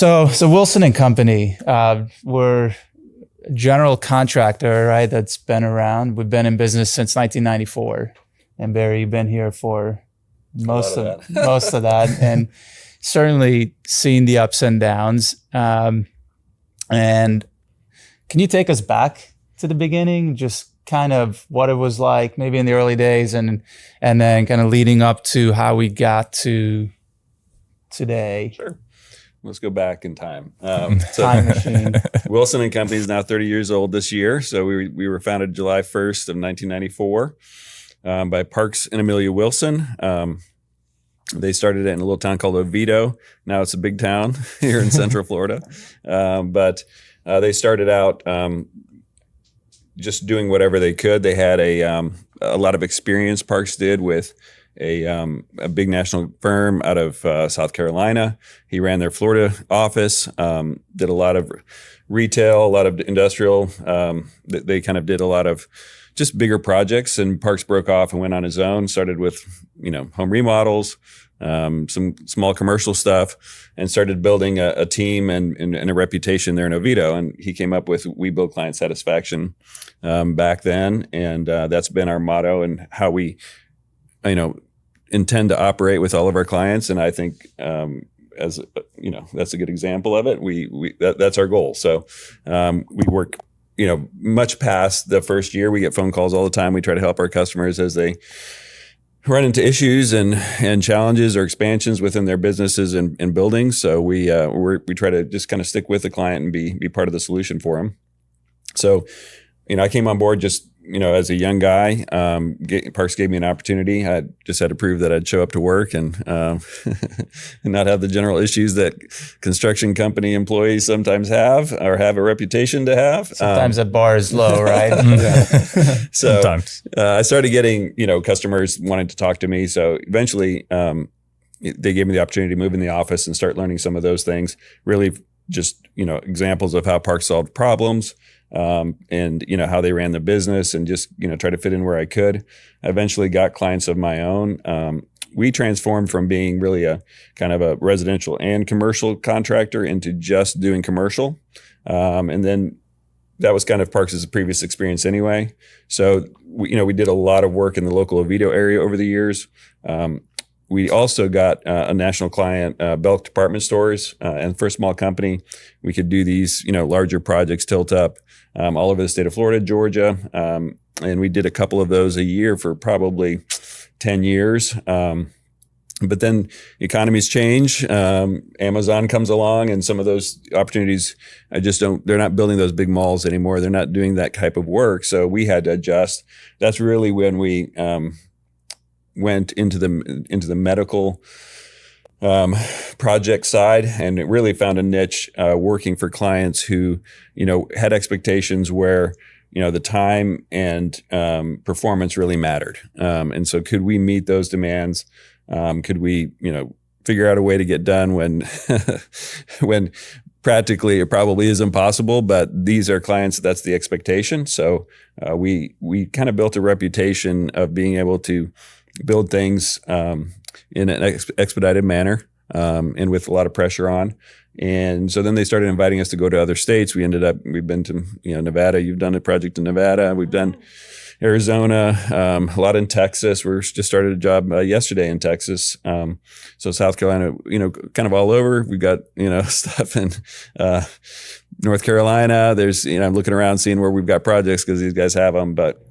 So Wilson and Company, we're a general contractor, right? That's been around. We've been in business since 1994, and Barry, you've been here for most of that, and certainly seen the ups and downs. And can you take us back to the beginning, just kind of what it was like, maybe in the early days, and then kind of leading up to how we got to today? Sure. Let's go back in time. Time machine. Wilson and Company is now 30 years old this year. So we were founded July 1st of 1994 by Parks and Amelia Wilson. They started it in a little town called Oviedo. Now it's a big town here in Central Florida. But they started out just doing whatever they could. They had a lot of experience, Parks did, with a big national firm out of South Carolina. He ran their Florida office, did a lot of retail, a lot of industrial. They kind of did a lot of just bigger projects, and Parks broke off and went on his own, started with, home remodels, some small commercial stuff, and started building a team and a reputation there in Oviedo. And he came up with "We build client satisfaction" back then. And that's been our motto and how we, intend to operate with all of our clients. And I think, that's a good example of it. That's our goal. So, we work, much past the first year. We get phone calls all the time. We try to help our customers as they run into issues and challenges or expansions within their businesses and buildings. So we try to just kind of stick with the client and be part of the solution for them. So, I came on board just, as a young guy. Parks gave me an opportunity. I just had to prove that I'd show up to work and not have the general issues that construction company employees sometimes have or have a reputation to have. Sometimes the bar is low, right? So sometimes. I started getting, customers wanting to talk to me. So eventually they gave me the opportunity to move in the office and start learning some of those things. Really just, examples of how Parks solved problems. And how they ran the business and just, try to fit in where I could. I eventually got clients of my own. We transformed from being really a kind of a residential and commercial contractor into just doing commercial. And then that was kind of Parks' previous experience anyway. So, we did a lot of work in the local Oviedo area over the years. We also got a national client, Belk department stores, and for a small company, we could do these, larger projects, tilt up, all over the state of Florida, Georgia, and we did a couple of those a year for probably 10 years. But then economies change. Amazon comes along, and some of those opportunities, they're not building those big malls anymore. They're not doing that type of work. So we had to adjust. That's really when we went into the medical project side, and it really found a niche working for clients who, had expectations where, the time and performance really mattered. And so could we meet those demands? Could we, figure out a way to get done when when practically it probably is impossible, but these are clients, that's the expectation. So we kind of built a reputation of being able to build things in an expedited manner and with a lot of pressure on. And so then they started inviting us to go to other states. We've been to Nevada. You've done a project in Nevada. We've done Arizona, a lot in Texas. We just started a job yesterday in Texas. So South Carolina, kind of all over. We've got, stuff in North Carolina. There's, I'm looking around seeing where we've got projects because these guys have them. But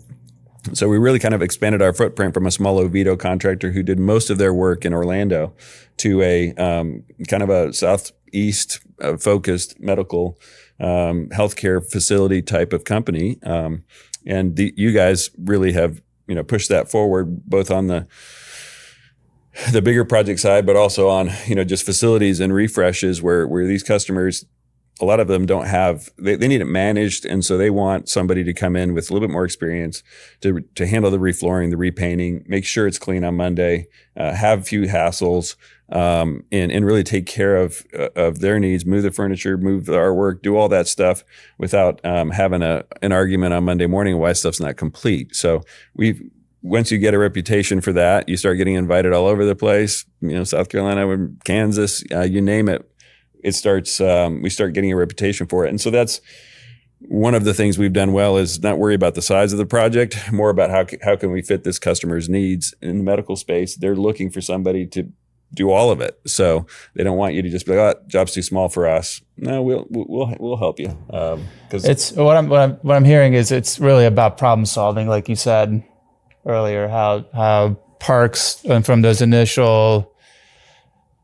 so we really kind of expanded our footprint from a small Oviedo contractor who did most of their work in Orlando to a kind of a southeast focused medical healthcare facility type of company. And you guys really have, pushed that forward both on the bigger project side, but also on, just facilities and refreshes where these customers, a lot of them don't have, they need it managed. And so they want somebody to come in with a little bit more experience to handle the reflooring, the repainting, make sure it's clean on Monday, have a few hassles, and really take care of their needs, move the furniture, move the artwork, do all that stuff without having an argument on Monday morning why stuff's not complete. So once you get a reputation for that, you start getting invited all over the place, South Carolina, Kansas, you name it. it starts, we start getting a reputation for it. And so that's one of the things we've done well, is not worry about the size of the project, more about how can we fit this customer's needs. In the medical space, they're looking for somebody to do all of it. So they don't want you to just be like, oh, job's too small for us. No, we'll help you. Because it's what I'm hearing is it's really about problem solving, like you said earlier. How Parks, and from those initial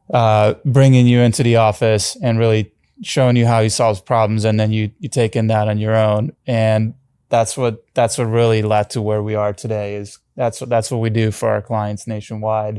bringing you into the office and really showing you how he solves problems, and then you take in that on your own, and that's what really led to where we are today. Is that's what we do for our clients nationwide.